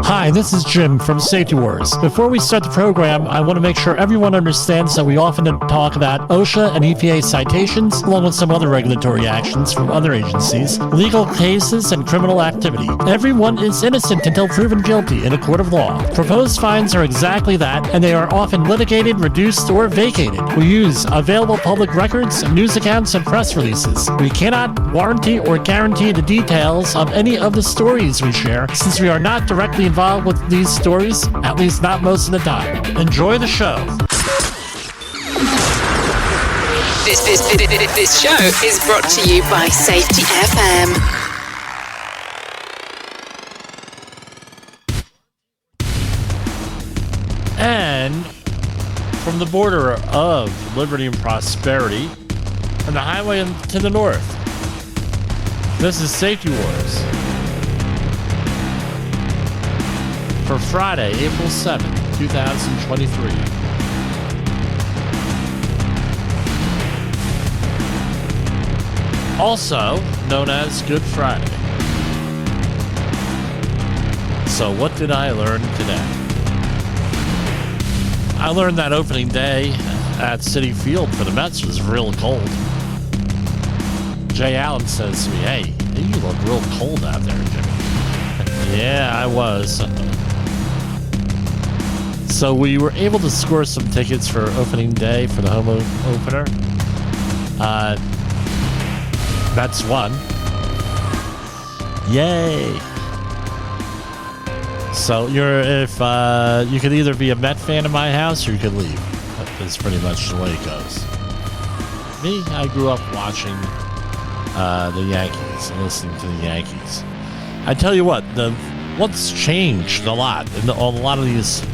Hi, this is Jim from Safety Wars. Before we start the program, I want to make sure everyone understands that we often talk about OSHA and EPA citations, along with some other regulatory actions from other agencies, legal cases, and criminal activity. Everyone is innocent until proven guilty in a court of law. Proposed fines are exactly that, and they are often litigated, reduced, or vacated. We use available public records, news accounts, and press releases. We cannot warranty or guarantee the details of any of the stories we share, since we are not directly involved with these stories, at least not most of the time. Enjoy the show. This show is brought to you by Safety FM. And from the border of liberty and prosperity and the highway to the north, this is Safety Wars for Friday, April 7th, 2023. Also known as Good Friday. So what did I learn today? I learned that opening day at Citi Field for the Mets was real cold. Jay Allen says to me, hey, you look real cold out there, Jimmy. Yeah, I was. So we were able to score some tickets for opening day for the home opener. Mets won. Yay! So you could either be a Met fan in my house or you could leave. That's pretty much the way it goes. Me, I grew up watching the Yankees and listening to the Yankees. I tell you what, what's changed a lot on a lot of these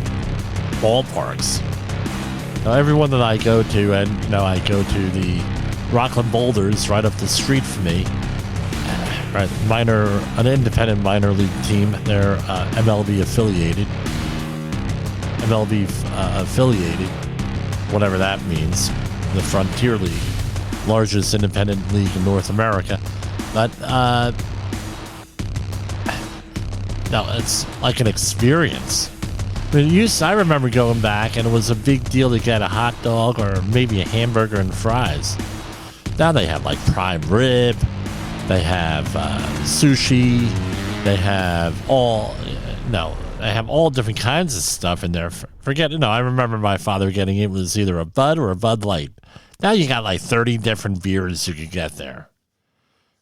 ballparks. Now, everyone that I go to, and I go to the Rockland Boulders right up the street from me, right, an independent minor league team. They're MLB affiliated, whatever that means. The Frontier League, largest independent league in North America. But no, it's like an experience. I remember going back, and it was a big deal to get a hot dog or maybe a hamburger and fries. Now they have like prime rib, they have sushi, they have all different kinds of stuff in there. I remember my father getting it was either a Bud or a Bud Light. Now you got like 30 different beers you could get there.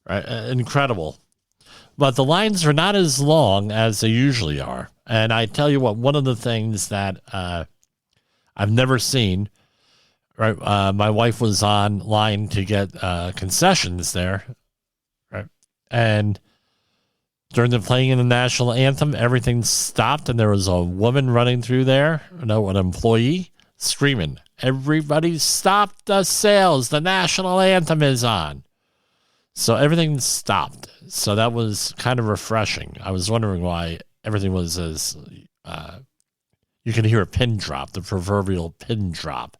Right? Incredible. But the lines are not as long as they usually are. And I tell you what, one of the things that I've never seen, right? My wife was online to get concessions there, right? And during the playing of the national anthem, everything stopped, and there was a woman running through there, an employee, screaming, "Everybody stop the sales, the national anthem is on." So everything stopped. So that was kind of refreshing. I was wondering why everything was as, you can hear a pin drop, the proverbial pin drop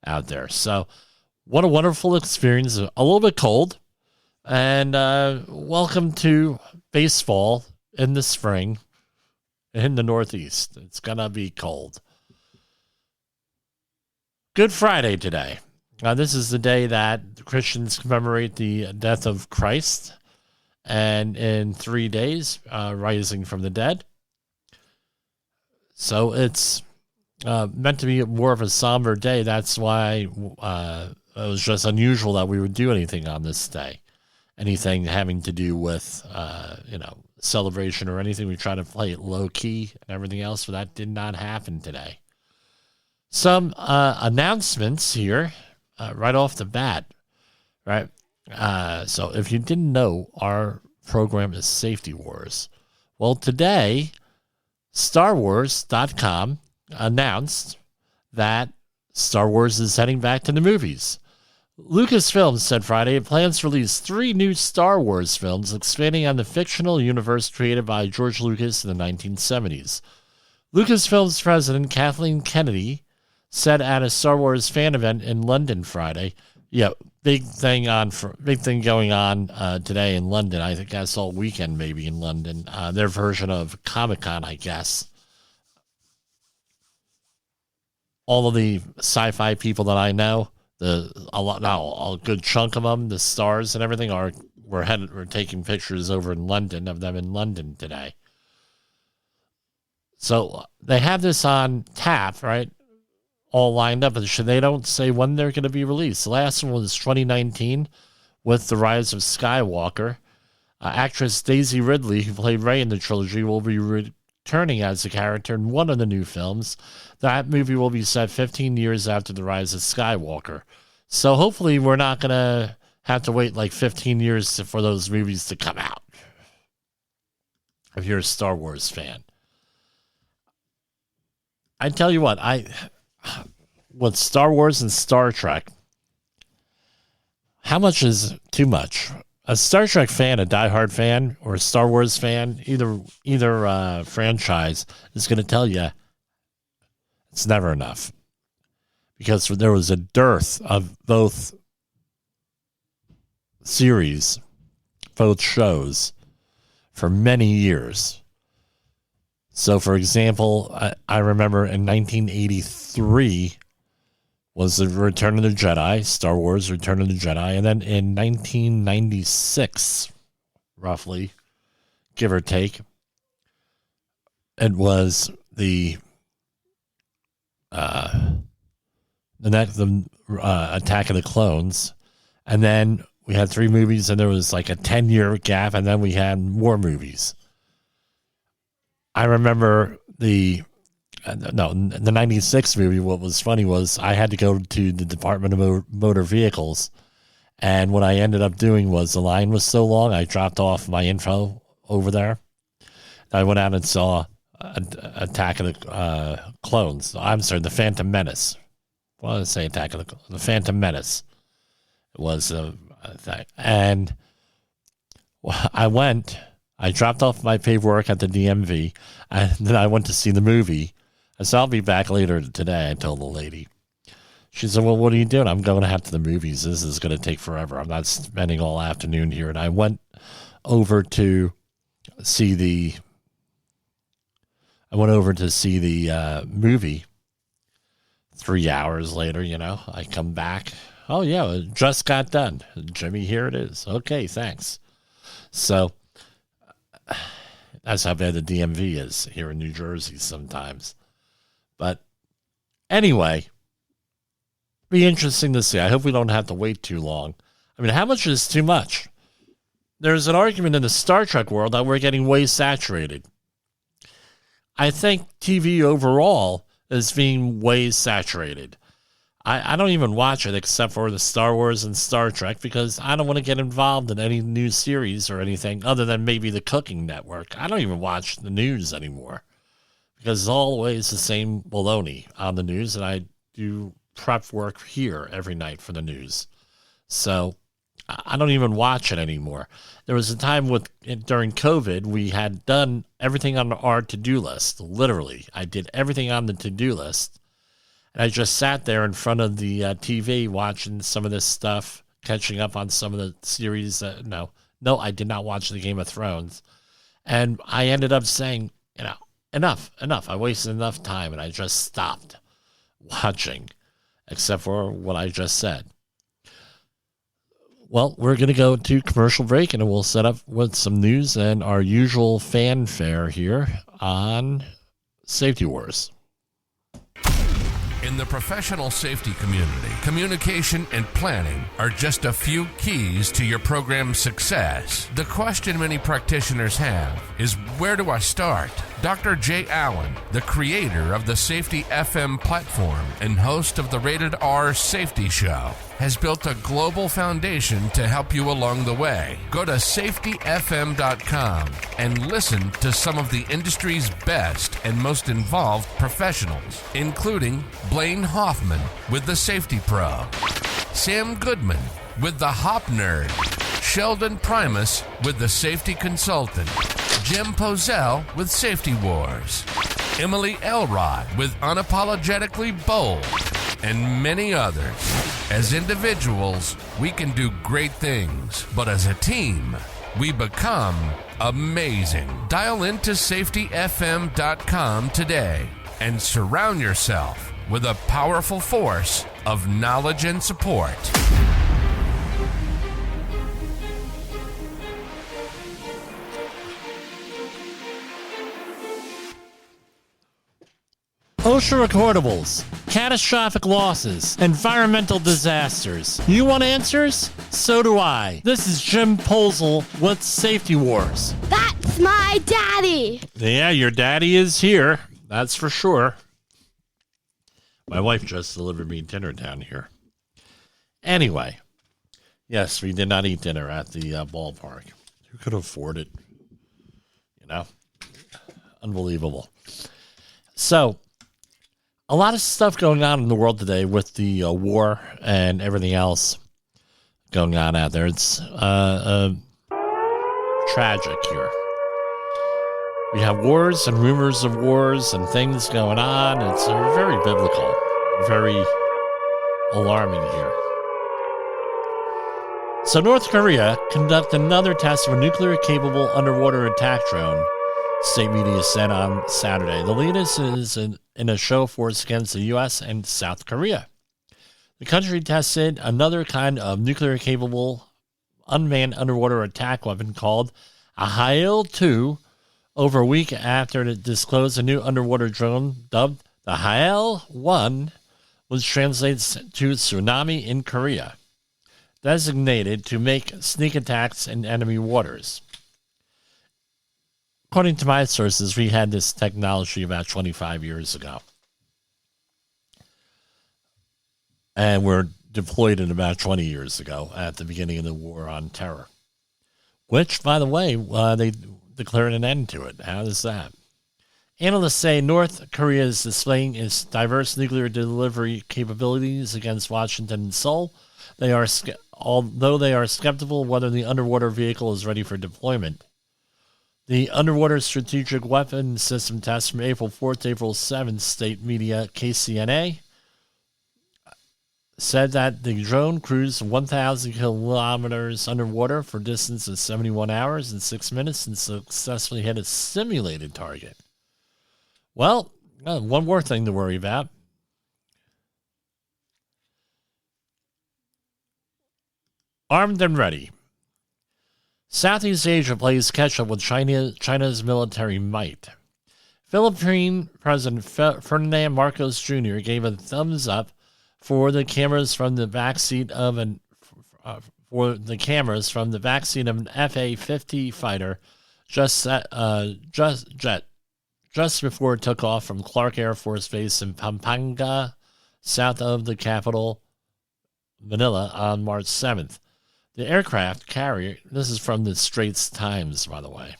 out there. So what a wonderful experience. A little bit cold. And welcome to baseball in the spring in the Northeast. It's going to be cold. Good Friday today. This is the day that Christians commemorate the death of Christ, and in 3 days, rising from the dead. So it's meant to be more of a somber day. That's why it was just unusual that we would do anything on this day. Anything having to do with, celebration or anything. We try to play it low key and everything else, but that did not happen today. Some announcements here. Right off the bat, right? So if you didn't know, our program is Safety Wars. Well, today, StarWars.com announced that Star Wars is heading back to the movies. Lucasfilm said Friday it plans to release 3 new Star Wars films expanding on the fictional universe created by George Lucas in the 1970s. Lucasfilm's president, Kathleen Kennedy, said at a Star Wars fan event in London Friday, big thing going on today in London. I think I saw Weekend maybe in London. Their version of Comic-Con, I guess. All of the sci-fi people that I know, a good chunk of them, the stars and everything, we're taking pictures over in London of them in London today. So they have this on tap, right? All lined up, and they don't say when they're going to be released. The last one was 2019 with The Rise of Skywalker. Actress Daisy Ridley, who played Rey in the trilogy, will be returning as a character in one of the new films. That movie will be set 15 years after The Rise of Skywalker. So hopefully we're not going to have to wait like 15 years for those movies to come out. If you're a Star Wars fan. I tell you what, with Star Wars and Star Trek, how much is too much? A Star Trek fan, a diehard fan, or a Star Wars fan, either franchise is going to tell you it's never enough. Because there was a dearth of both series, both shows, for many years. So, for example, I remember in 1983 was the Return of the Jedi, Star Wars Return of the Jedi. And then in 1996, roughly, give or take, it was the Attack of the Clones. And then we had 3 movies, and there was like a 10-year gap, and then we had more movies. I remember the 96 movie. What was funny was I had to go to the Department of Motor Vehicles, and what I ended up doing was the line was so long, I dropped off my info over there. I went out and saw Attack of the Clones. I'm sorry, The Phantom Menace. Well, I say Attack of the Phantom Menace. It was a thing. And I dropped off my paperwork at the DMV, and then I went to see the movie. I said, I'll be back later today, I told the lady. She said, well, what are you doing? I'm going to have to the movies. This is going to take forever. I'm not spending all afternoon here. And I went over to see the movie. 3 hours later, I come back. Oh, yeah, it just got done. Jimmy, here it is. Okay, thanks. So that's how bad the DMV is here in New Jersey sometimes. But anyway, be interesting to see. I hope we don't have to wait too long. I mean, how much is too much? There's an argument in the Star Trek world that we're getting way saturated. I think TV overall is being way saturated. I don't even watch it except for the Star Wars and Star Trek because I don't want to get involved in any new series or anything other than maybe the Cooking Network. I don't even watch the news anymore because it's always the same baloney on the news, and I do prep work here every night for the news. So I don't even watch it anymore. There was a time during COVID, we had done everything on our to-do list. Literally, I did everything on the to-do list. And I just sat there in front of the TV watching some of this stuff, catching up on some of the series. No, I did not watch the Game of Thrones. And I ended up saying, enough. I wasted enough time, and I just stopped watching, except for what I just said. Well, we're going to go to commercial break, and we'll set up with some news and our usual fanfare here on Safety Wars. In the professional safety community, communication and planning are just a few keys to your program's success. The question many practitioners have is, where do I start? Dr. Jay Allen, the creator of the Safety FM platform and host of the Rated R Safety Show, has built a global foundation to help you along the way. Go to safetyfm.com and listen to some of the industry's best and most involved professionals, including Blaine Hoffman with the Safety Pro, Sam Goodman with the Hop Nerd, Sheldon Primus with the Safety Consultant, Jim Pozell with Safety Wars, Emily Elrod with Unapologetically Bold, and many others. As individuals, we can do great things, but as a team, we become amazing. Dial into safetyfm.com today and surround yourself with a powerful force of knowledge and support. OSHA recordables, catastrophic losses, environmental disasters. You want answers? So do I. This is Jim Posel with Safety Wars. That's my daddy. Yeah, your daddy is here. That's for sure. My wife just delivered me dinner down here. Anyway, yes, we did not eat dinner at the ballpark. Who could afford it? You know? Unbelievable. So, a lot of stuff going on in the world today with the war and everything else going on out there. It's tragic here. We have wars and rumors of wars and things going on. It's very biblical, very alarming here. So North Korea conducted another test of a nuclear-capable underwater attack drone, state media said on Saturday. The latest is in a show force against the U.S. and South Korea. The country tested another kind of nuclear-capable unmanned underwater attack weapon called a Hail-2 over a week after it disclosed a new underwater drone dubbed the Hail-1, which translates to tsunami in Korea, designated to make sneak attacks in enemy waters. According to my sources, we had this technology about 25 years ago. And were deployed it about 20 years ago at the beginning of the War on Terror. Which, by the way, they declared an end to it. How is that? Analysts say North Korea is displaying its diverse nuclear delivery capabilities against Washington and Seoul. Although they are skeptical whether the underwater vehicle is ready for deployment. The Underwater Strategic Weapon System test from April 4th to April 7th, state media KCNA said that the drone cruised 1,000 kilometers underwater for a distance of 71 hours and 6 minutes and successfully hit a simulated target. Well, one more thing to worry about. Armed and ready. Southeast Asia plays catch-up with China's military might. Philippine President Ferdinand Marcos Jr. gave a thumbs up for the cameras from the backseat of an FA-50 fighter just before it took off from Clark Air Force Base in Pampanga, south of the capital, Manila, on March 7th. The aircraft carrier, this is from the Straits Times, by the way.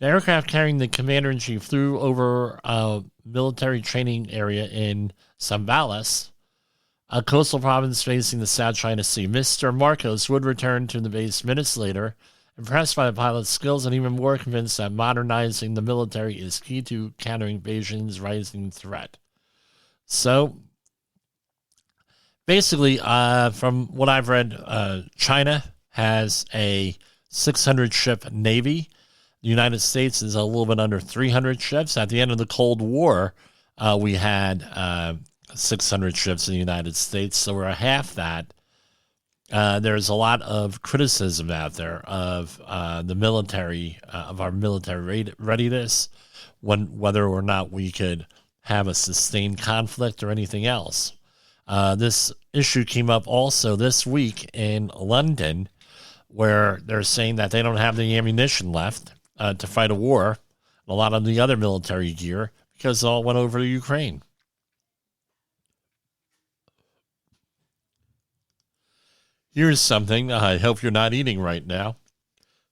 The aircraft carrying the commander-in-chief flew over a military training area in Zambales, a coastal province facing the South China Sea. Mr. Marcos would return to the base minutes later, impressed by the pilot's skills and even more convinced that modernizing the military is key to countering Beijing's rising threat. So, basically, from what I've read, China has a 600-ship navy. The United States is a little bit under 300 ships. At the end of the Cold War, we had 600 ships in the United States, so we're half that. There's a lot of criticism out there of the military, of our military readiness, whether or not we could have a sustained conflict or anything else. This issue came up also this week in London, where they're saying that they don't have the ammunition left to fight a war, a lot of the other military gear, because it all went over to Ukraine. Here's something I hope you're not eating right now.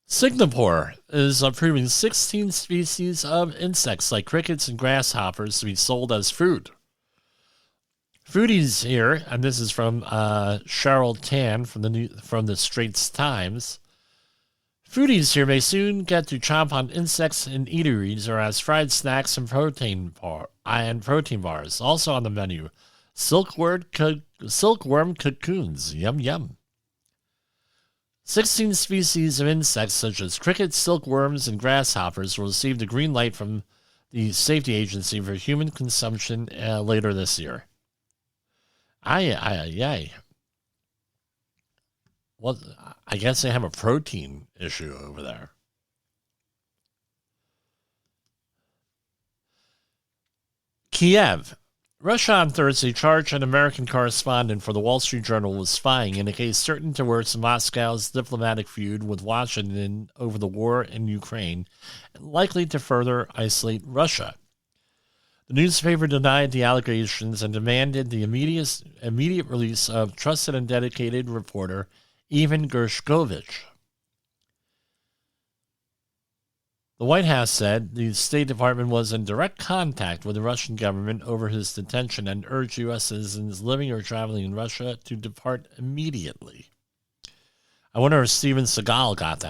Singapore is approving 16 species of insects like crickets and grasshoppers to be sold as food. Foodies here, and this is from Cheryl Tan from the Straits Times. Foodies here may soon get to chomp on insects in eateries or as fried snacks and protein bars. Also on the menu, silkworm cocoons. Yum, yum. 16 species of insects such as crickets, silkworms, and grasshoppers will receive the green light from the Safety Agency for human consumption later this year. Yay. Well, I guess they have a protein issue over there. Kiev. Russia on Thursday charged an American correspondent for the Wall Street Journal with spying in a case certain to worsen Moscow's diplomatic feud with Washington over the war in Ukraine, and likely to further isolate Russia. The newspaper denied the allegations and demanded the immediate release of trusted and dedicated reporter Ivan Gershkovich. The White House said the State Department was in direct contact with the Russian government over his detention and urged U.S. citizens living or traveling in Russia to depart immediately. I wonder if Steven Seagal got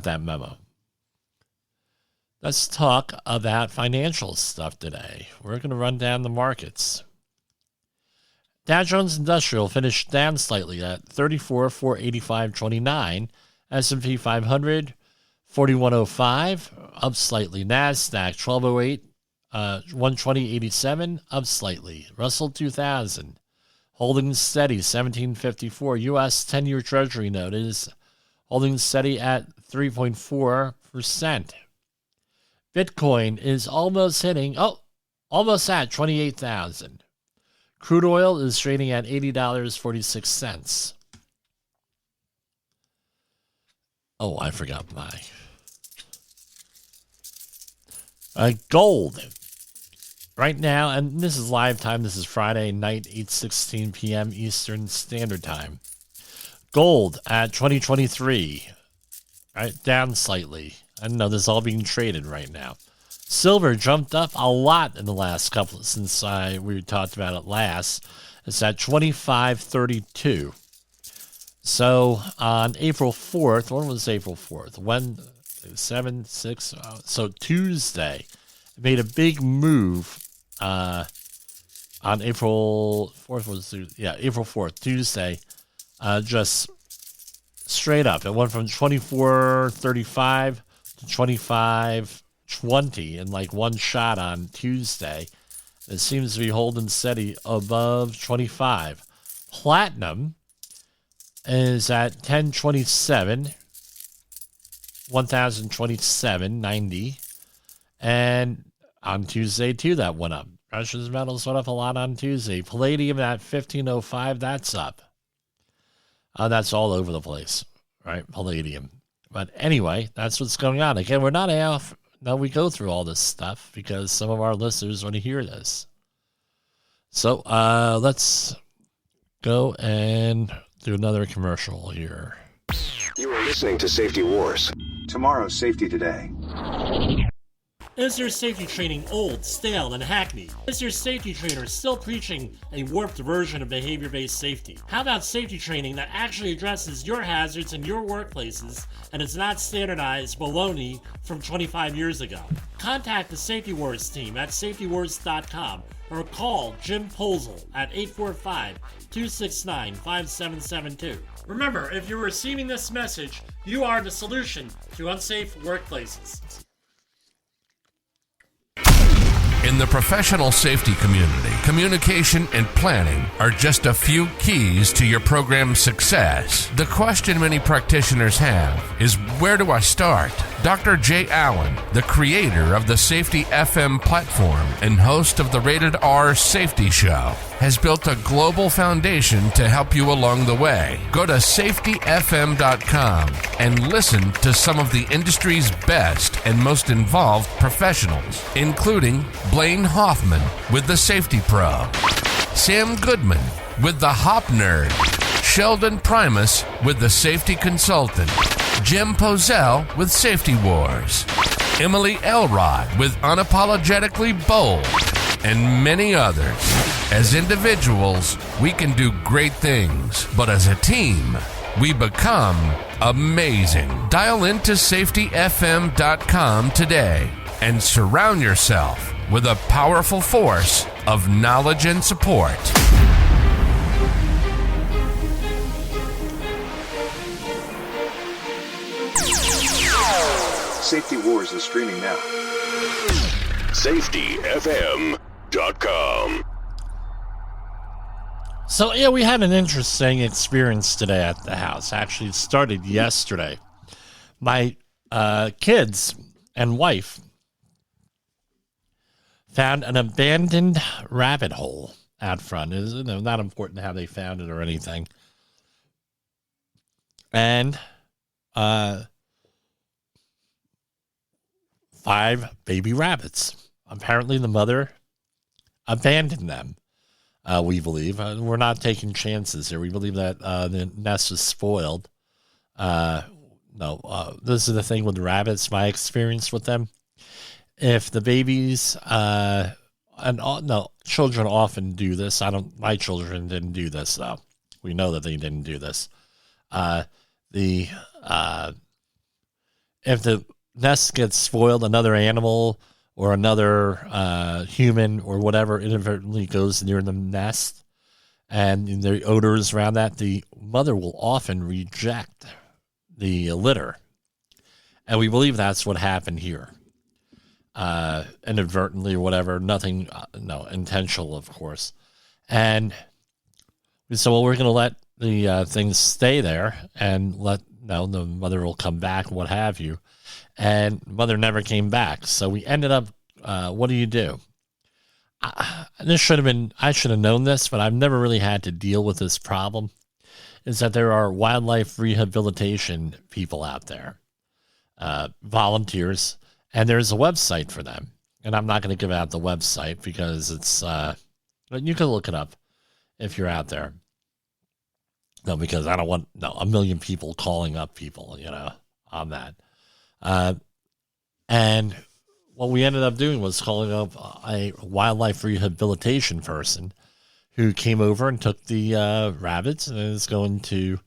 that memo. Let's talk about financial stuff today. We're going to run down the markets. Dow Jones Industrial finished down slightly at 34,485.29. S&P 500 4105, up slightly. NASDAQ 1208, 120.87, up slightly. Russell 2000 holding steady 1754. U.S. 10-year Treasury note is holding steady at 3.4%. Bitcoin is almost at 28,000. Crude oil is trading at $80.46. Oh, I forgot my gold. Right now, and this is live time, this is Friday night, 8:16 p.m. Eastern Standard Time. Gold at 2023, right, down slightly. I know this is all being traded right now. Silver jumped up a lot in the last couple since we talked about it last. It's at 25.32. So on April 4th, when was April 4th? So Tuesday, it made a big move on April 4th. April 4th, Tuesday, just straight up. It went from 24.35 to 25.20 in like one shot on Tuesday. It seems to be holding steady above 25. Platinum is at 1027, 1027.90, and on Tuesday too that went up. Precious metals went up a lot on Tuesday. Palladium at 1505, that's up. That's all over the place, right? Palladium. But anyway, that's what's going on. Again, we're not off. No, we go through all this stuff because some of our listeners want to hear this. So let's go and do another commercial here. You are listening to Safety Wars. Tomorrow's Safety Today. Is your safety training old, stale, and hackneyed? Is your safety trainer still preaching a warped version of behavior-based safety? How about safety training that actually addresses your hazards in your workplaces and is not standardized baloney from 25 years ago? Contact the Safety Wars team at safetywars.com or call Jim Posel at 845-269-5772. Remember, if you're receiving this message, you are the solution to unsafe workplaces. In the professional safety community, communication and planning are just a few keys to your program's success. The question many practitioners have is, where do I start? Dr. Jay Allen, the creator of the Safety FM platform and host of the Rated R Safety Show, has built a global foundation to help you along the way. Go to safetyfm.com and listen to some of the industry's best and most involved professionals, including Blaine Hoffman with the Safety Pro, Sam Goodman with the Hop Nerd, Sheldon Primus with the Safety Consultant, Jim Posel with Safety Wars, Emily Elrod with Unapologetically Bold, and many others. As individuals, we can do great things, but as a team, we become amazing. Dial into safetyfm.com today and surround yourself with a powerful force of knowledge and support. Safety Wars is streaming now. SafetyFM.com. So, yeah, we had an interesting experience today at the house. Actually, it started yesterday. My kids and wife found an abandoned rabbit hole out front. It's not important how they found it or anything. And 5 baby rabbits. Apparently the mother abandoned them, we believe. We're not taking chances here. We believe that the nest is spoiled. This is the thing with rabbits, my experience with them. If the babies, children often do this. My children didn't do this, though. We know that they didn't do this. If the nest gets spoiled, another animal or another human or whatever inadvertently goes near the nest, and the odors around that, the mother will often reject the litter. And we believe that's what happened here. Inadvertently or whatever, nothing, intentional, of course. And we said, well, we're going to let the things stay there and the mother will come back, what have you. And mother never came back. So we ended up, what do you do? I should have known this, but I've never really had to deal with this problem, is that there are wildlife rehabilitation people out there, volunteers, and there's a website for them. And I'm not going to give out the website because it's, you can look it up if you're out there. No, because I don't want a million people calling up people, on that. And what we ended up doing was calling up a wildlife rehabilitation person who came over and took the rabbits and is going to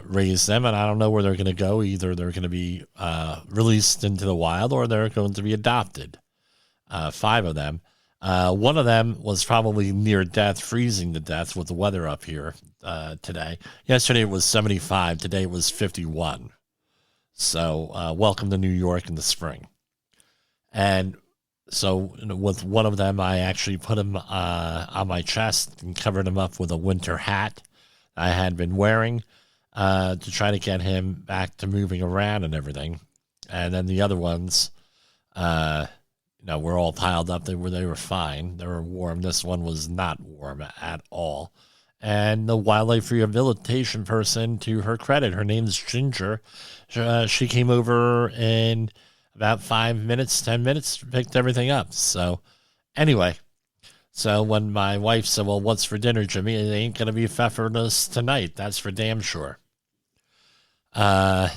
raise them. And I don't know where they're going to go. Either they're going to be released into the wild or they're going to be adopted. 5 of them. One of them was probably near death, freezing to death with the weather up here today. Yesterday it was 75. Today it was 51. So welcome to New York in the spring. And so with one of them, I actually put him on my chest and covered him up with a winter hat I had been wearing to try to get him back to moving around and everything. And then the other ones, were all piled up. They were fine. They were warm. This one was not warm at all. And the wildlife rehabilitation person, to her credit, her name's Ginger. She came over in about 10 minutes, picked everything up. So anyway, when my wife said, well, what's for dinner, Jimmy? It ain't going to be pfeffernuss tonight. That's for damn sure. EPA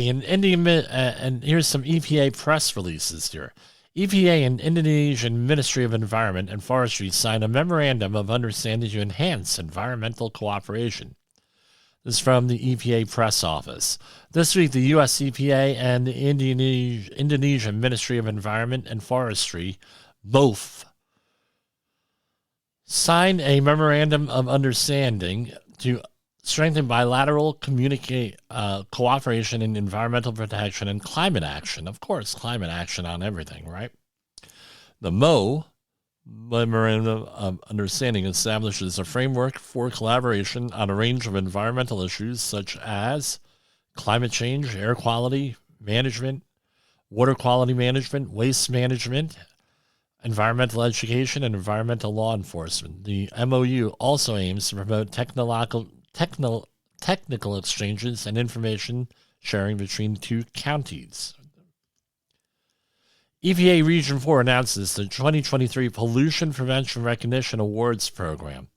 and India, and here's some EPA press releases here. EPA and Indonesian Ministry of Environment and Forestry signed a memorandum of understanding to enhance environmental cooperation. This is from the EPA press office. This week, the U.S. EPA and the Indonesian Ministry of Environment and Forestry both signed a memorandum of understanding to strengthen bilateral cooperation in environmental protection and climate action. Of course, climate action on everything, right? The Memorandum of Understanding establishes a framework for collaboration on a range of environmental issues such as climate change, air quality management, water quality management, waste management, environmental education, and environmental law enforcement. The MOU also aims to promote technical exchanges and information sharing between 2 counties. EPA Region 4 announces the 2023 Pollution Prevention Recognition Awards Program.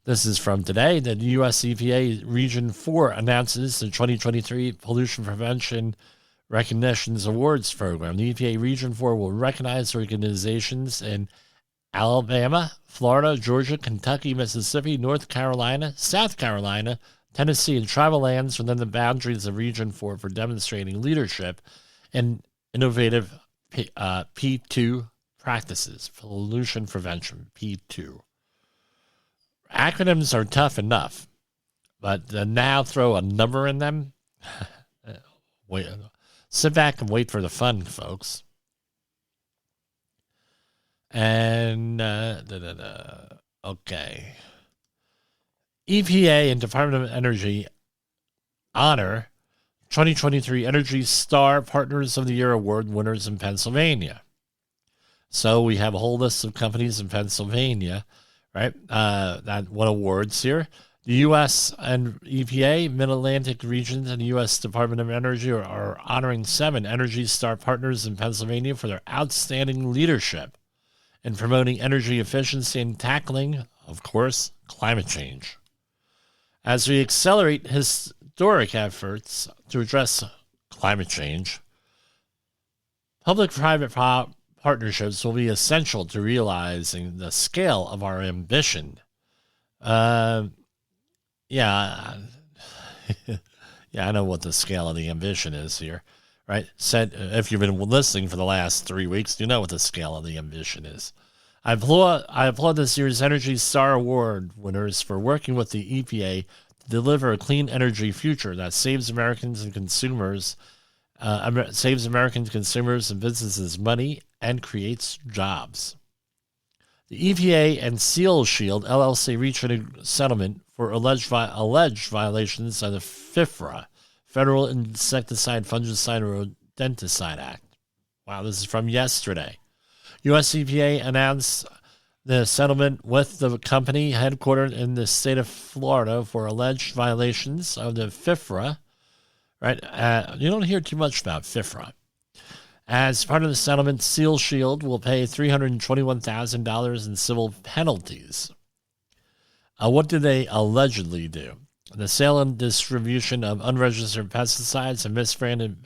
This is from today. The U.S. EPA Region 4 announces the 2023 Pollution Prevention Recognitions Awards Program. The EPA Region 4 will recognize organizations in Alabama, Florida, Georgia, Kentucky, Mississippi, North Carolina, South Carolina, Tennessee, and tribal lands within the boundaries of Region 4 for demonstrating leadership and innovative P2 practices, pollution prevention, P2. Acronyms are tough enough, but to now throw a number in them, wait, sit back and wait for the fun, folks. And, okay. EPA and Department of Energy honor 2023 Energy Star Partners of the Year Award winners in Pennsylvania. So we have a whole list of companies in Pennsylvania, right, that won awards here. The U.S. and EPA, Mid-Atlantic regions, and the U.S. Department of Energy are honoring 7 Energy Star Partners in Pennsylvania for their outstanding leadership in promoting energy efficiency and tackling, of course, climate change. As we accelerate historic efforts to address climate change, public-private partnerships will be essential to realizing the scale of our ambition. Yeah, I know what the scale of the ambition is here, right? Said, if you've been listening for the last 3 weeks, you know what the scale of the ambition is. I applaud this year's Energy Star Award winners for working with the EPA to deliver a clean energy future that saves Americans and consumers and businesses money and creates jobs. The EPA and Seal Shield LLC reached a settlement for alleged violations of the FIFRA, Federal Insecticide, Fungicide, and Rodenticide Act. Wow, this is from yesterday. U.S. EPA announced the settlement with the company headquartered in the state of Florida for alleged violations of the FIFRA. Right? You don't hear too much about FIFRA. As part of the settlement, Seal Shield will pay $321,000 in civil penalties. What did they allegedly do? The sale and distribution of unregistered pesticides and misbranded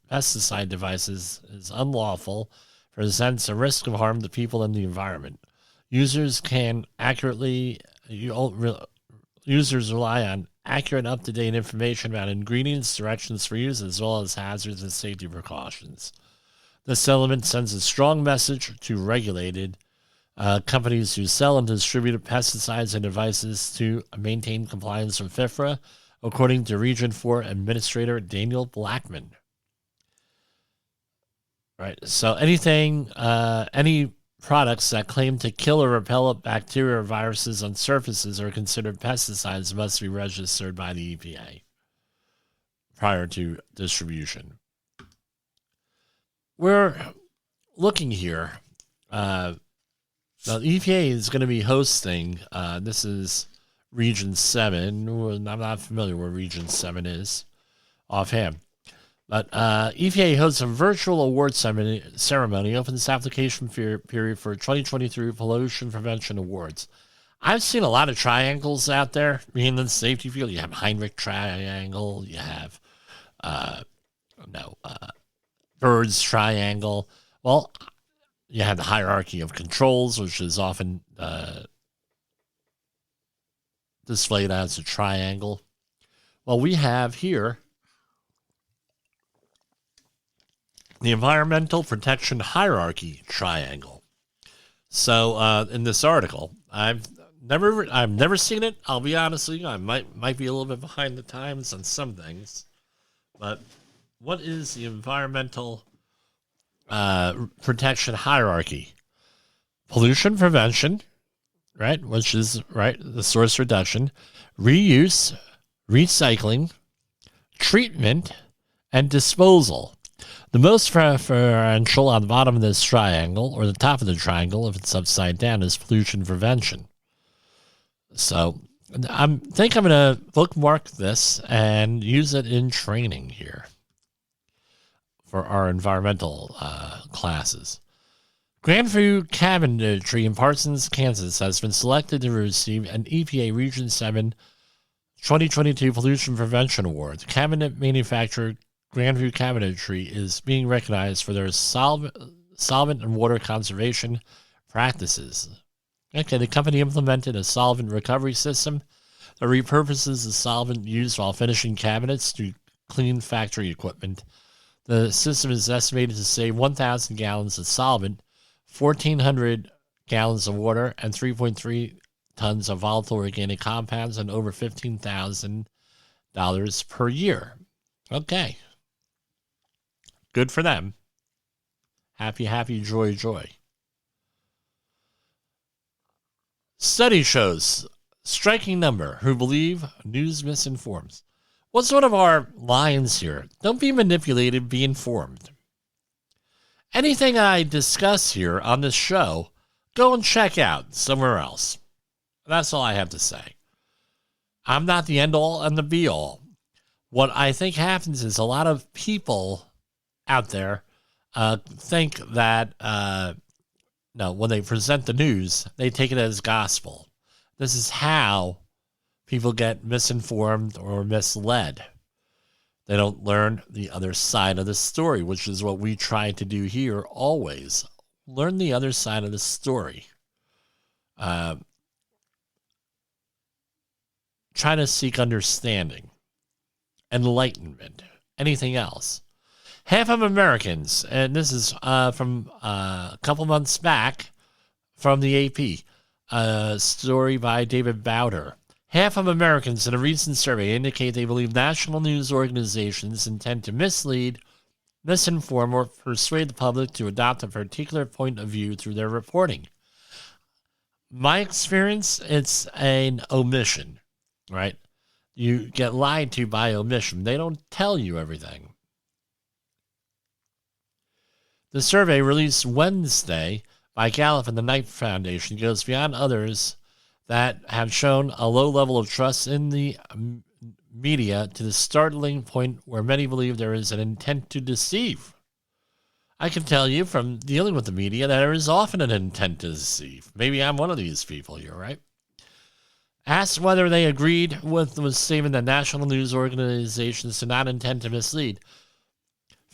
pesticide devices is unlawful, presents a risk of harm to people and the environment. Users rely on accurate, up-to-date information about ingredients, directions for use, as well as hazards and safety precautions. This settlement sends a strong message to regulated companies who sell and distribute pesticides and devices to maintain compliance with FIFRA, according to Region 4 Administrator Daniel Blackman. Right. So any products that claim to kill or repel bacteria or viruses on surfaces are considered pesticides must be registered by the EPA prior to distribution. We're looking here. The EPA is going to be hosting, this is Region 7. I'm not familiar where Region 7 is offhand. But EPA hosts a virtual award ceremony, opens application period for 2023 Pollution Prevention Awards. I've seen a lot of triangles out there in the safety field. You have Heinrich Triangle, you have Bird's Triangle. Well, you have the hierarchy of controls, which is often displayed as a triangle. Well, we have here the Environmental Protection Hierarchy Triangle. So in this article, I've never seen it. I'll be honest with you, I might be a little bit behind the times on some things. But what is the environmental protection hierarchy? Pollution prevention, right, which is the source reduction, reuse, recycling, treatment, and disposal. The most preferential on the bottom of this triangle, or the top of the triangle, if it's upside down, is pollution prevention. So I think I'm going to bookmark this and use it in training here for our environmental classes. Grandview Cabin Tree in Parsons, Kansas, has been selected to receive an EPA Region 7 2022 Pollution Prevention Award. The cabinet manufacturer Grandview Cabinetry is being recognized for their solvent and water conservation practices. Okay, the company implemented a solvent recovery system that repurposes the solvent used while finishing cabinets to clean factory equipment. The system is estimated to save 1,000 gallons of solvent, 1,400 gallons of water, and 3.3 tons of volatile organic compounds, and over $15,000 per year. Okay. Good for them. Happy, happy, joy, joy. Study shows striking number who believe news misinforms. What's one of our lines here? Don't be manipulated, be informed. Anything I discuss here on this show, go and check out somewhere else. That's all I have to say. I'm not the end all and the be all. What I think happens is a lot of people out there think that when they present the news, they take it as gospel. This is how people get misinformed or misled. They don't learn the other side of the story, which is what we try to do here always. Learn the other side of the story. Try to seek understanding, enlightenment, anything else. Half of Americans, and this is from a couple months back from the AP, a story by David Bowder. Half of Americans in a recent survey indicate they believe national news organizations intend to mislead, misinform, or persuade the public to adopt a particular point of view through their reporting. My experience, it's an omission, right? You get lied to by omission. They don't tell you everything. The survey released Wednesday by Gallup and the Knight Foundation goes beyond others that have shown a low level of trust in the media to the startling point where many believe there is an intent to deceive. I can tell you from dealing with the media that there is often an intent to deceive. Maybe I'm one of these people here, right? Asked whether they agreed with the statement that national news organizations do not intend to mislead,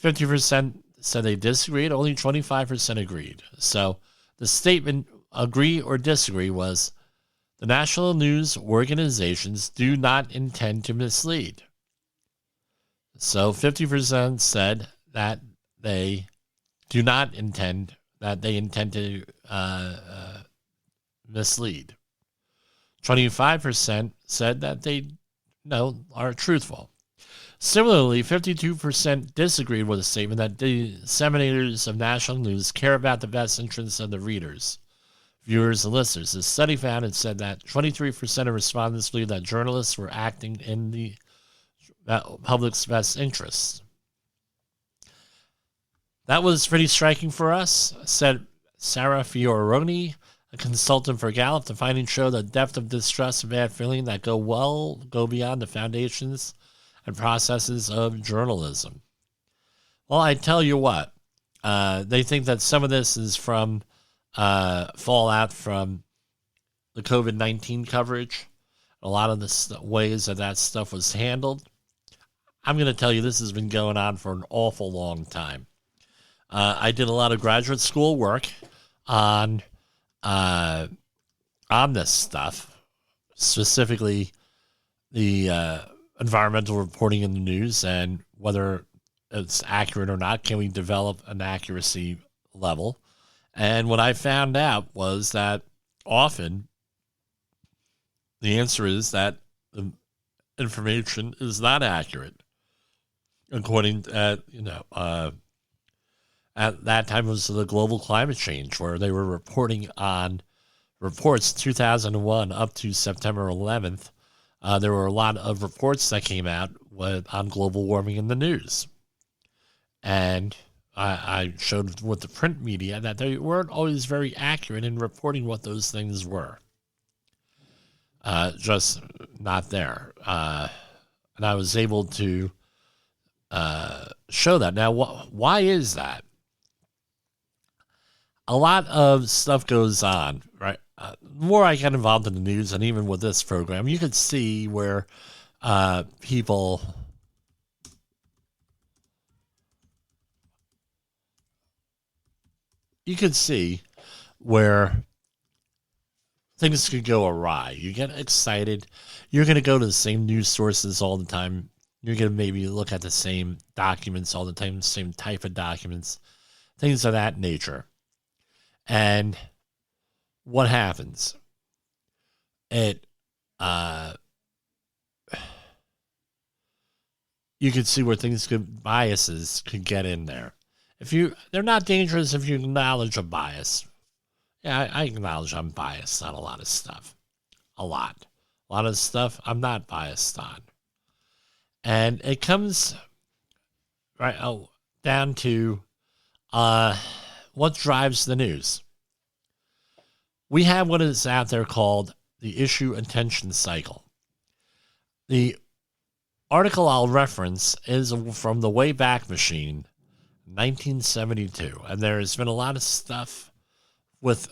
50% said they disagreed, only 25% agreed. So the statement, agree or disagree, was the national news organizations do not intend to mislead. So 50% said that they do not intend, that they intend to mislead. 25% said that they are truthful. Similarly, 52% disagreed with the statement that disseminators of national news care about the best interests of the readers, viewers, and listeners. The study found it said that 23% of respondents believe that journalists were acting in the public's best interests. That was pretty striking for us, said Sarah Fioroni, a consultant for Gallup. The findings show the depth of distrust and bad feeling that go beyond the foundations and processes of journalism. Well, I tell you what, they think that some of this is from fallout from the COVID-19 coverage, a lot of the ways that stuff was handled. I'm going to tell you, this has been going on for an awful long time. I did a lot of graduate school work on this stuff, specifically the environmental reporting in the news and whether it's accurate or not. Can we develop an accuracy level? And what I found out was that often the answer is that the information is not accurate. According to, at that time it was the global climate change, where they were reporting on reports 2001 up to September 11th. There were a lot of reports that came out on global warming in the news. And I showed with the print media that they weren't always very accurate in reporting what those things were. Just not there. And I was able to show that. Now, why is that? A lot of stuff goes on, right? The more I get involved in the news, and even with this program, you could see where people things could go awry. You get excited. You're going to go to the same news sources all the time. You're going to maybe look at the same documents all the time, same type of documents, things of that nature. And what happens? You can see where biases could get in there. They're not dangerous if you acknowledge a bias. Yeah, I acknowledge I'm biased on a lot of stuff. A lot of stuff I'm not biased on. And it comes down to what drives the news. We have what is out there called the issue attention cycle. The article I'll reference is from the Wayback Machine, 1972. And there has been a lot of stuff with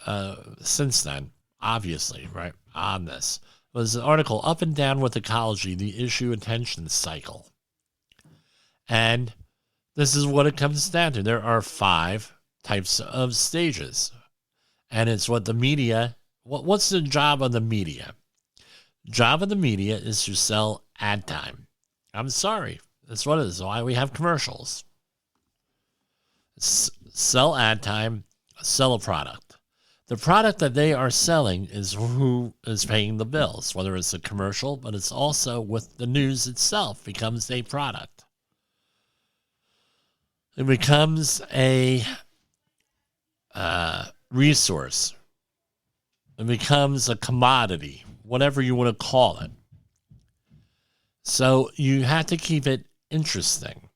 since then, obviously, right, on this. It was an article, Up and Down with Ecology, the Issue Attention Cycle. And this is what it comes down to. There are 5 types of stages. And it's what the media, what's the job of the media? Job of the media is to sell ad time. I'm sorry. That's what it is. Why we have commercials. Sell ad time, sell a product. The product that they are selling is who is paying the bills, whether it's a commercial, but it's also with the news itself becomes a product. It becomes a resource. It becomes a commodity, whatever you want to call it. So you have to keep it interesting.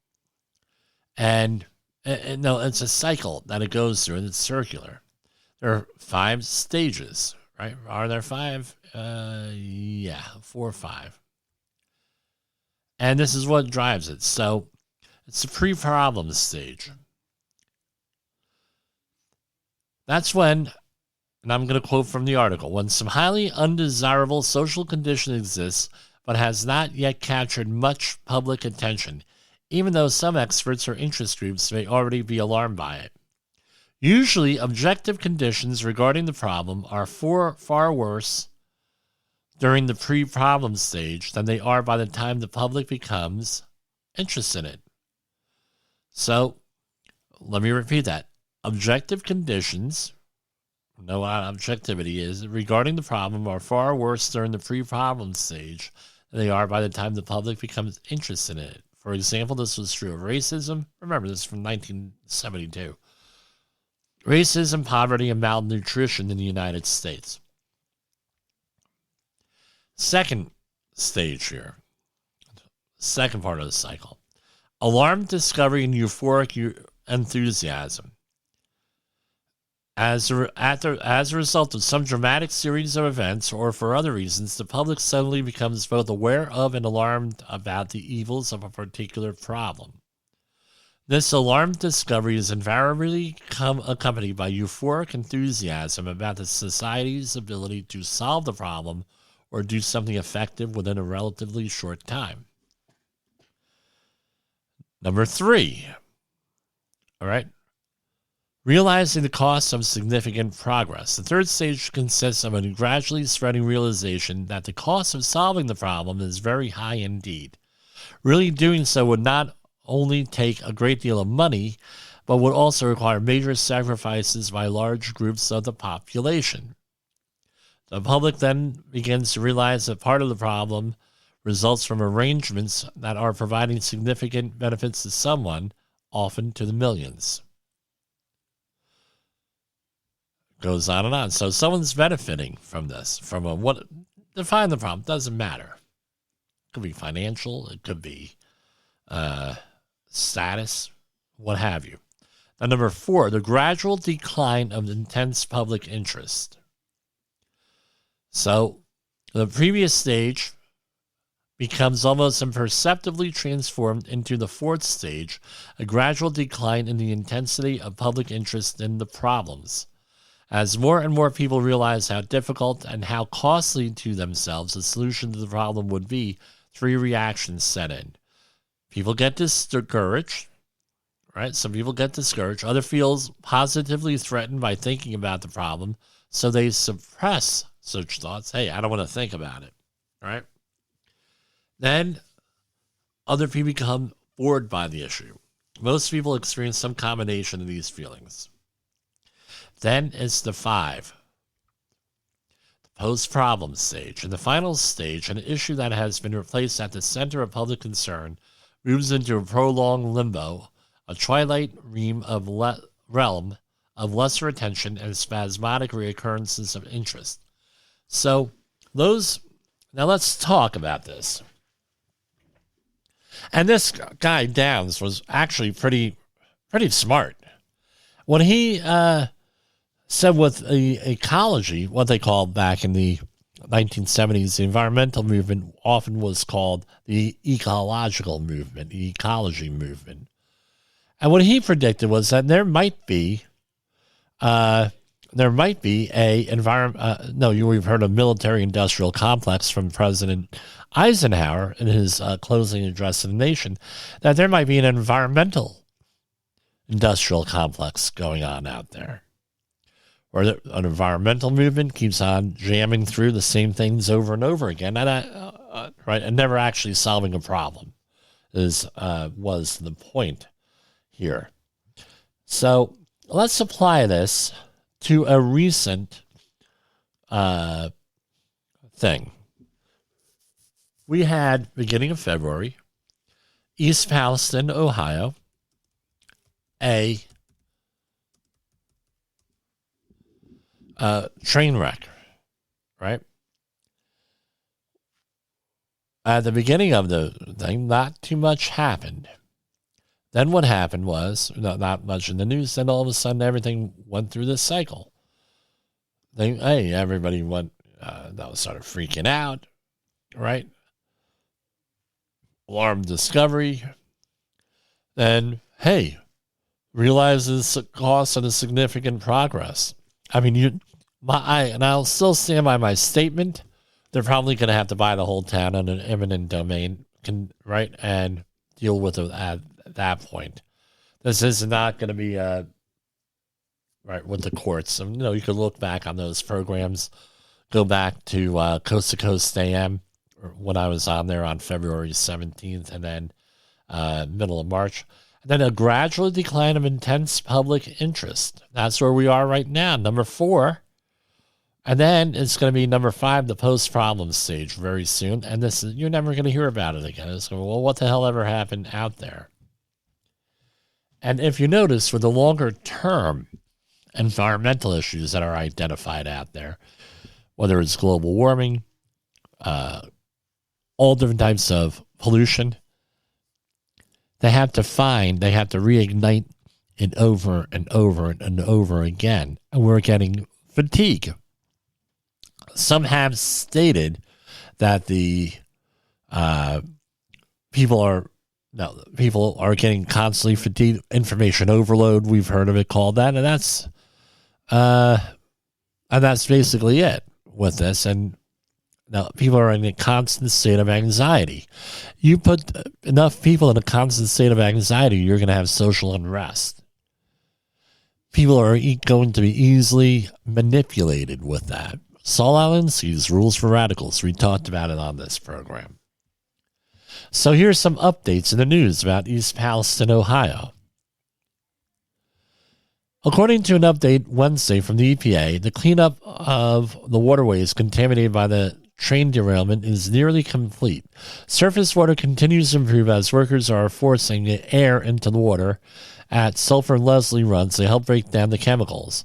And no, it's a cycle that it goes through, and it's circular. There are 5 stages, right? Are there 5? 4 or 5. And this is what drives it. So it's the pre-problem stage. That's when, and I'm going to quote from the article, when some highly undesirable social condition exists but has not yet captured much public attention, even though some experts or interest groups may already be alarmed by it. Usually, objective conditions regarding the problem are far worse during the pre-problem stage than they are by the time the public becomes interested in it. So, let me repeat that. Objective conditions, no objectivity is, regarding the problem are far worse during the pre-problem stage than they are by the time the public becomes interested in it. For example, this was true of racism. Remember, this is from 1972. Racism, poverty, and malnutrition in the United States. Second stage here. Second part of the cycle. Alarmed discovery and euphoric enthusiasm. As a result of some dramatic series of events or for other reasons, the public suddenly becomes both aware of and alarmed about the evils of a particular problem. This alarmed discovery is invariably accompanied by euphoric enthusiasm about the society's ability to solve the problem or do something effective within a relatively short time. Number 3. All right. Realizing the cost of significant progress. The third stage consists of a gradually spreading realization that the cost of solving the problem is very high indeed. Really doing so would not only take a great deal of money, but would also require major sacrifices by large groups of the population. The public then begins to realize that part of the problem results from arrangements that are providing significant benefits to someone, often to the millions. Goes on and on. So someone's benefiting from this, from define the problem, doesn't matter. It could be financial, it could be status, what have you. Now, number 4, the gradual decline of intense public interest. So the previous stage becomes almost imperceptibly transformed into the 4th stage, a gradual decline in the intensity of public interest in the problems. As more and more people realize how difficult and how costly to themselves the solution to the problem would be, 3 reactions set in. People get discouraged, right? Some people get discouraged. Others feel positively threatened by thinking about the problem, so they suppress such thoughts. Hey, I don't want to think about it, right? Then Other people become bored by the issue. Most people experience some combination of these feelings. Then it's the 5. The post-problem stage. In the final stage, an issue that has been replaced at the center of public concern moves into a prolonged limbo, a twilight realm of lesser attention and spasmodic reoccurrences of interest. So now let's talk about this. And this guy Downs was actually pretty smart. When he said with ecology, what they called back in the 1970s, the environmental movement often was called the ecological movement, the ecology movement. And what he predicted was that there might be a environment. You've heard of military-industrial complex from President Eisenhower in his closing address to the nation, that there might be an environmental industrial complex going on out there, where an environmental movement keeps on jamming through the same things over and over again, and never actually solving a problem was the point here. So let's apply this to a recent thing. We had, beginning of February, East Palestine, Ohio, a train wreck, right? At the beginning of the thing, not too much happened. Then what happened was, not much in the news, then all of a sudden everything went through this cycle. Everybody started freaking out, right? Alarm discovery. Then, realizes the cost of the significant progress. I mean, and I'll still stand by my statement. They're probably going to have to buy the whole town on an eminent domain, right, and deal with it at that point. This is not going to be right with the courts. You could look back on those programs, go back to Coast to Coast AM when I was on there on February 17th, and then middle of March. And then a gradual decline of intense public interest. That's where we are right now, number 4. And then it's going to be number 5, the post-problem stage, very soon. And you're never going to hear about it again. It's going, well, what the hell ever happened out there? And if you notice, for the longer-term environmental issues that are identified out there, whether it's global warming, all different types of pollution, they have to reignite it over and over and over again. And we're getting fatigue. Some have stated that the people are getting constantly fatigued, information overload. We've heard of it called that, and that's basically it with this. And now people are in a constant state of anxiety. You put enough people in a constant state of anxiety, you're going to have social unrest. People are going to be easily manipulated with that. Saul Alinsky's Rules for Radicals. We talked about it on this program. So here's some updates in the news about East Palestine, Ohio. According to an update Wednesday from the EPA, the cleanup of the waterways contaminated by the train derailment is nearly complete. Surface water continues to improve as workers are forcing the air into the water at Sulphur and Leslie runs to help break down the chemicals.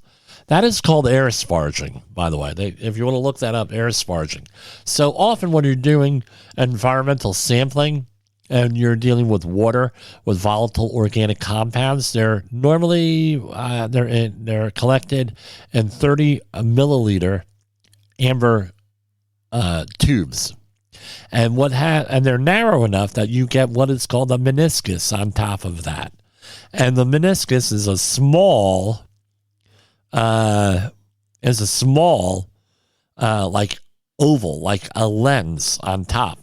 That is called air sparging, by the way. If you want to look that up, air sparging. So often when you're doing environmental sampling and you're dealing with water with volatile organic compounds, they're normally they're collected in 30 milliliter amber tubes, and they're narrow enough that you get what is called a meniscus on top of that, and the meniscus is a small like oval, like a lens on top,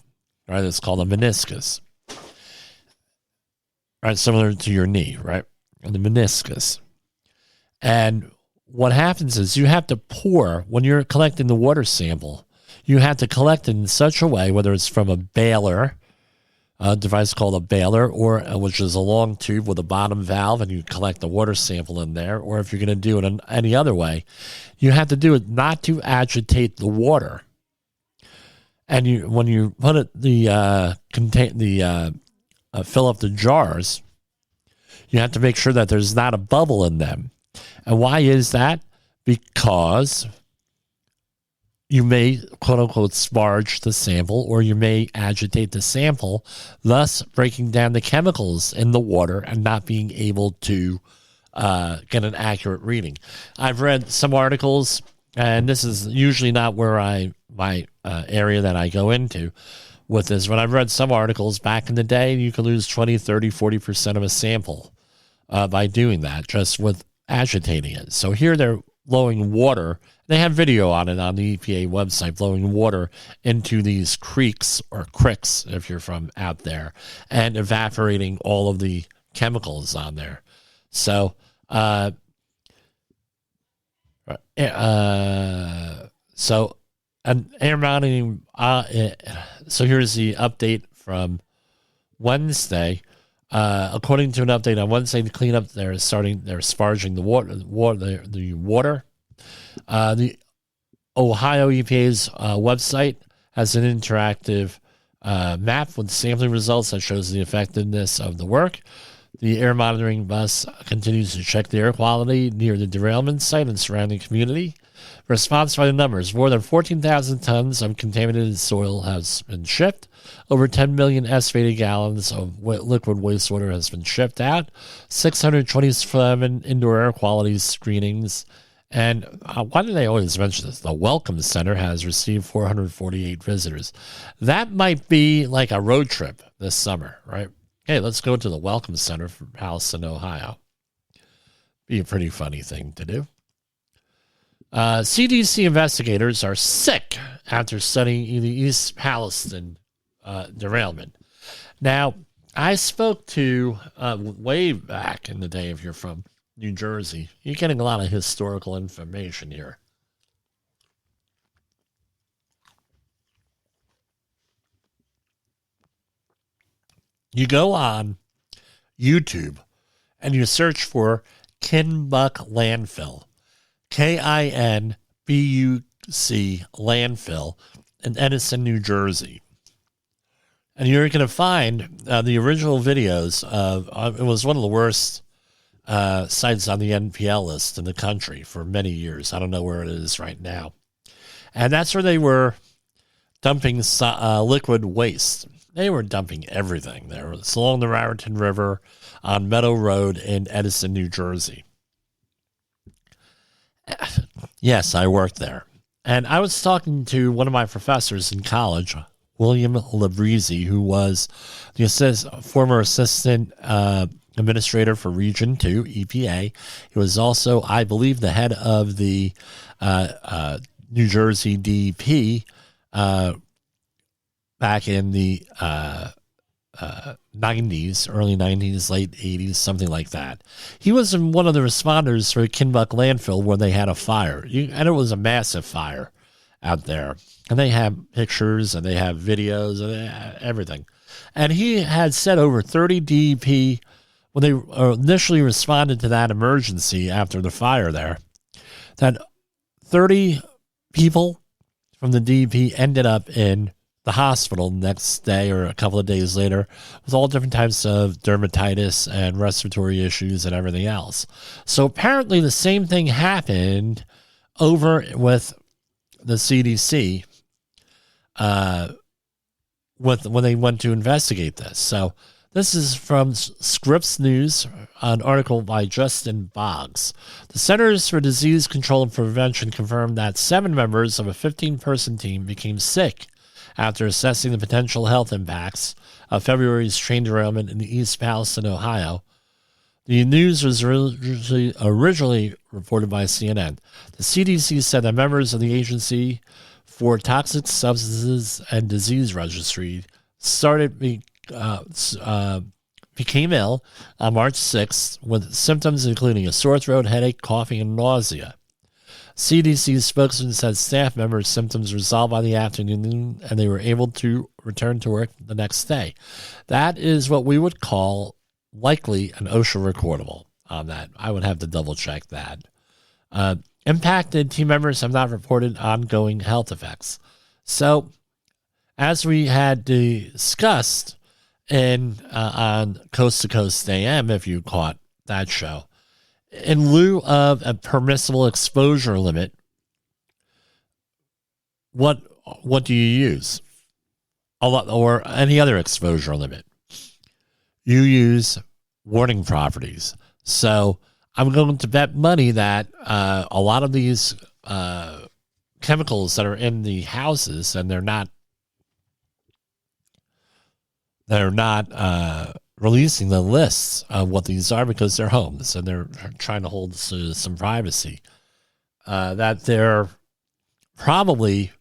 right? It's called a meniscus, right? Similar to your knee, right? And the meniscus. And what happens is you have to pour, when you're collecting the water sample, you have to collect it in such a way, whether it's from a baler, a device called a baler, or which is a long tube with a bottom valve, and you collect the water sample in there. Or if you're going to do it in any other way, you have to do it not to agitate the water. And when you put it fill up the jars, you have to make sure that there's not a bubble in them. And why is that? Because you may, quote unquote, sparge the sample, or you may agitate the sample, thus breaking down the chemicals in the water and not being able to get an accurate reading. I've read some articles, and this is usually not where my area that I go into with this. When I've read some articles back in the day, you could lose 20, 30, 40% of a sample by doing that, just with agitating it. So here they're blowing water. They have video on it on the EPA website, blowing water into these creeks or cricks, if you're from out there, and evaporating all of the chemicals on there. So, and air mounting. So here's the update from Wednesday. According to an update on Wednesday, to clean up, they're sparging the water. The Ohio EPA's website has an interactive map with sampling results that shows the effectiveness of the work. The air monitoring bus continues to check the air quality near the derailment site and surrounding community. Response by the numbers: more than 14,000 tons of contaminated soil has been shipped. Over 10 million estimated gallons of liquid wastewater has been shipped out. 627 indoor air quality screenings. And why do they always mention this? The Welcome Center has received 448 visitors. That might be like a road trip this summer, right? Hey, let's go to the Welcome Center for Palestine, Ohio. Be a pretty funny thing to do. CDC investigators are sick after studying the East Palestine derailment. Now, I spoke to, way back in the day, if you're from New Jersey, you're getting a lot of historical information here. You go on YouTube and you search for Kinbuck Landfill, Kinbuc Landfill in Edison, New Jersey. And you're going to find the original videos of, it was one of the worst sites on the NPL list in the country for many years. I don't know where it is right now. And that's where they were dumping liquid waste. They were dumping everything there. It's along the Raritan River on Meadow Road in Edison, New Jersey. Yes, I worked there. And I was talking to one of my professors in college, William Labrizzi, who was the former assistant administrator for Region 2, EPA. He was also, I believe, the head of the New Jersey DEP back in the 90s, early 90s, late 80s, something like that. He was one of the responders for Kinbuck Landfill when they had a fire. And it was a massive fire out there. And they have pictures and they have videos and everything. And he had said over 30 DEP, when they initially responded to that emergency after the fire there, that 30 people from the DEP ended up in the hospital next day or a couple of days later with all different types of dermatitis and respiratory issues and everything else. So apparently the same thing happened over with the CDC when they went to investigate this. So this is from Scripps News, an article by Justin Boggs. The Centers for Disease Control and Prevention confirmed that 7 members of a 15-person team became sick after assessing the potential health impacts of February's train derailment in East Palestine, Ohio. The news was originally reported by CNN. The CDC said that members of the Agency for Toxic Substances and Disease Registry became ill on March 6th with symptoms including a sore throat, headache, coughing, and nausea. CDC spokesman said staff members' symptoms resolved by the afternoon and they were able to return to work the next day. That is what we would call likely an OSHA recordable on that. I would have to double check that. Impacted team members have not reported ongoing health effects. So, as we had discussed on Coast to Coast AM, if you caught that show, in lieu of a permissible exposure limit, what do you use? Or any other exposure limit? You use warning properties. So I'm going to bet money that a lot of these chemicals that are in the houses, and they're not releasing the lists of what these are because they're homes and they're trying to hold some privacy, that they're probably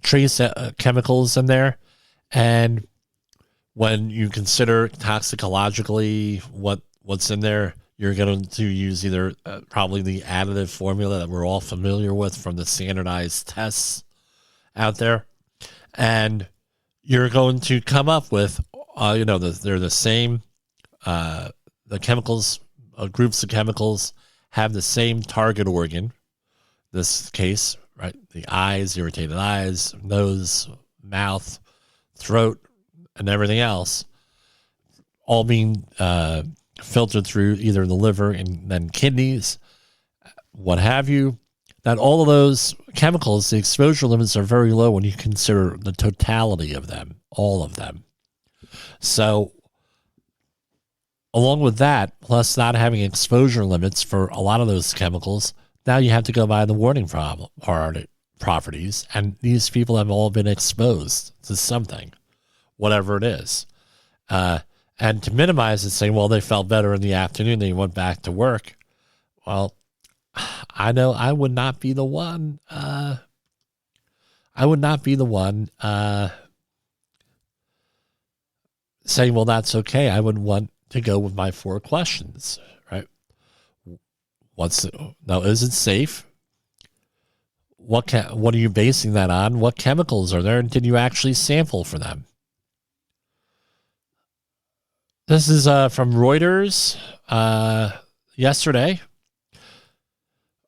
trace chemicals in there. And when you consider toxicologically what's in there, you're going to use either probably the additive formula that we're all familiar with from the standardized tests out there. And you're going to come up with, they're the same, the chemicals, groups of chemicals have the same target organ. This case, right? The eyes, irritated eyes, nose, mouth, throat, and everything else, all being filtered through either the liver and then kidneys, what have you. That all of those chemicals, the exposure limits are very low when you consider the totality of them, all of them. So, along with that, plus not having exposure limits for a lot of those chemicals, now you have to go by the warning properties, and these people have all been exposed to something, whatever it is. And to minimize it, saying, well, they felt better in the afternoon, they went back to work. Well, I know I would not be the one. Saying, well, that's okay. I would want to go with my 4 questions, right? Is it safe? What are you basing that on? What chemicals are there? And did you actually sample for them? This is from Reuters yesterday.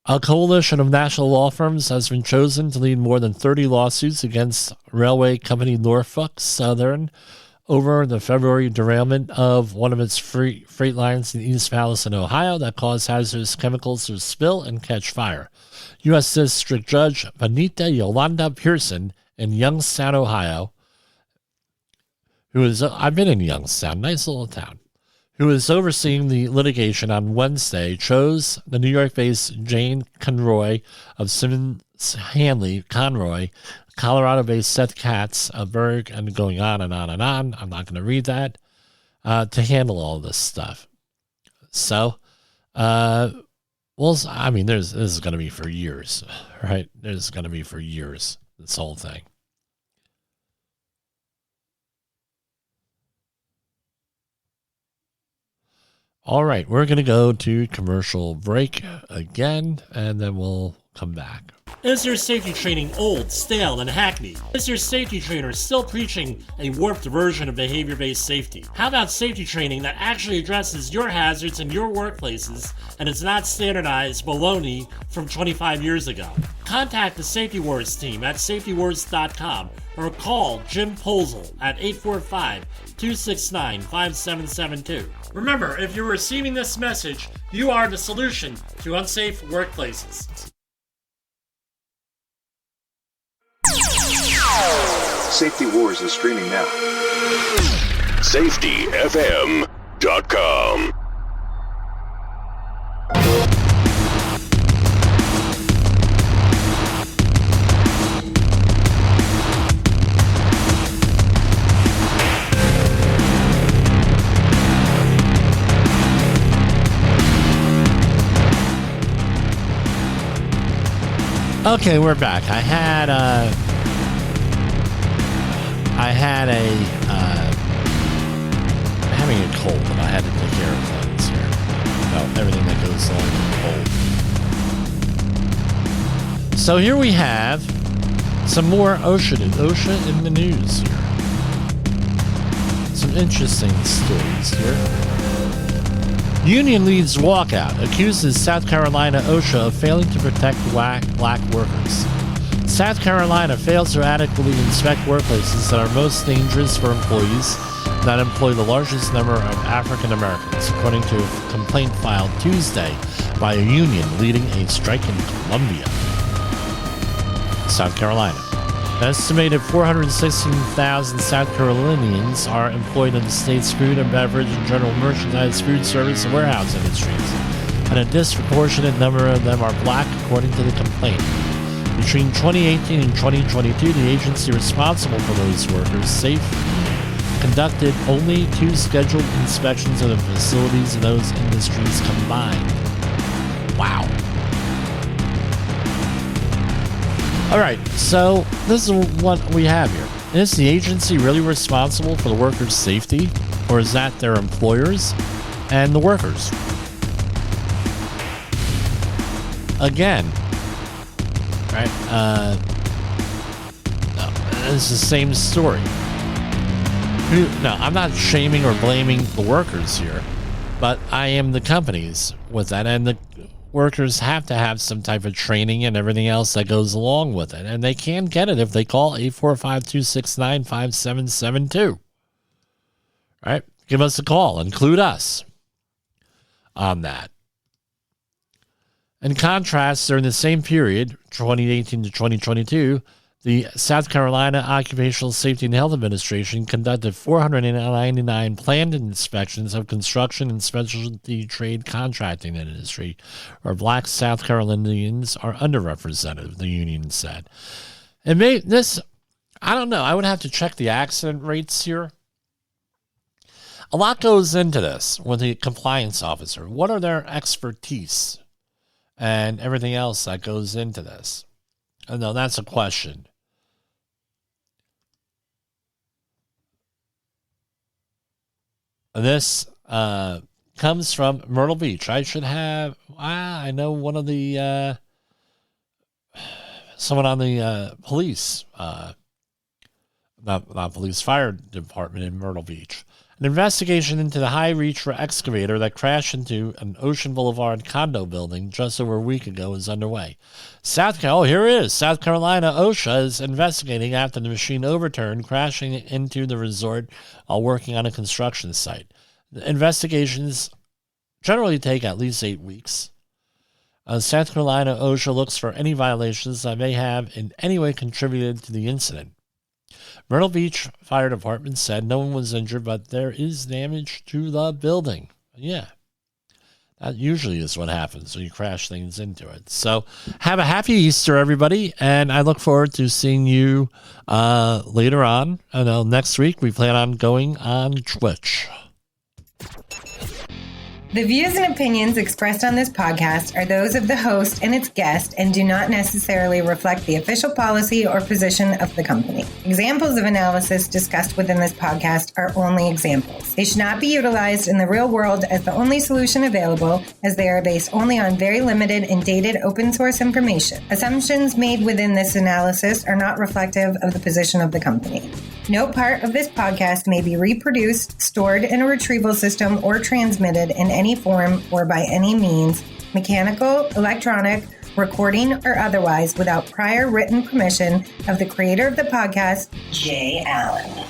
A coalition of national law firms has been chosen to lead more than 30 lawsuits against railway company Norfolk Southern over the February derailment of one of its freight lines in East Palestine, Ohio, that caused hazardous chemicals to spill and catch fire. U.S. District Judge Vanita Yolanda Pearson in Youngstown, Ohio, I've been in Youngstown, nice little town, who is overseeing the litigation on Wednesday, chose the New York-based Jane Conroy of Simmons-Hanley, Colorado-based Seth Katz of Berg, and going on and on and on. I'm not going to read that, to handle all this stuff. So, this is going to be for years, right? This is going to be for years, this whole thing. All right, we're going to go to commercial break again, and then we'll come back. Is your safety training old, stale, and hackneyed? Is your safety trainer still preaching a warped version of behavior-based safety? How about safety training that actually addresses your hazards in your workplaces and is not standardized baloney from 25 years ago? Contact the Safety Wars team at safetywars.com or call Jim Posel at 845-269-5772. Remember, if you're receiving this message, you are the solution to unsafe workplaces. Safety Wars is streaming now. SafetyFM.com. Okay, we're back. I'm having a cold, and I had to take care of things here. Everything that goes along with So here we have some more OSHA in the news here. Some interesting stories here. Union leads walkout, accuses South Carolina OSHA of failing to protect black workers. South Carolina fails to adequately inspect workplaces that are most dangerous for employees that employ the largest number of African Americans, according to a complaint filed Tuesday by a union leading a strike in Columbia, South Carolina. An estimated 416,000 South Carolinians are employed in the state's food and beverage and general merchandise, food service, and warehouse industries, and a disproportionate number of them are black, according to the complaint. Between 2018 and 2022, the agency responsible for those workers conducted only 2 scheduled inspections of the facilities in those industries combined. Wow. All right, so this is what we have here. Is the agency really responsible for the workers' safety, or is that their employers and the workers? Again, right? No, it's the same story. No, I'm not shaming or blaming the workers here, but I am the companies with that, and the workers have to have some type of training and everything else that goes along with it. And they can get it if they call 845-269-5772. All right? Give us a call. Include us on that. In contrast, during the same period, 2018 to 2022, the South Carolina Occupational Safety and Health Administration conducted 499 planned inspections of construction and specialty trade contracting industry, where black South Carolinians are underrepresented, the union said. I don't know. I would have to check the accident rates here. A lot goes into this with the compliance officer. What are their expertise and everything else that goes into this? I know that's a question. This comes from Myrtle Beach. I know one of the, someone on the police, not police, fire department in Myrtle Beach. An investigation into the high-reach excavator that crashed into an Ocean Boulevard condo building just over a week ago is underway. Here it is. South Carolina OSHA is investigating after the machine overturned, crashing into the resort while working on a construction site. The investigations generally take at least 8 weeks. South Carolina OSHA looks for any violations that may have in any way contributed to the incident. Myrtle Beach Fire Department said no one was injured, but there is damage to the building. Yeah, that usually is what happens when you crash things into it. So have a happy Easter, everybody, and I look forward to seeing you later on. I know next week we plan on going on Twitch. The views and opinions expressed on this podcast are those of the host and its guest and do not necessarily reflect the official policy or position of the company. Examples of analysis discussed within this podcast are only examples. They should not be utilized in the real world as the only solution available, as they are based only on very limited and dated open source information. Assumptions made within this analysis are not reflective of the position of the company. No part of this podcast may be reproduced, stored in a retrieval system, or transmitted in any form or by any means, mechanical, electronic, recording, or otherwise, without prior written permission of the creator of the podcast, Jay Allen.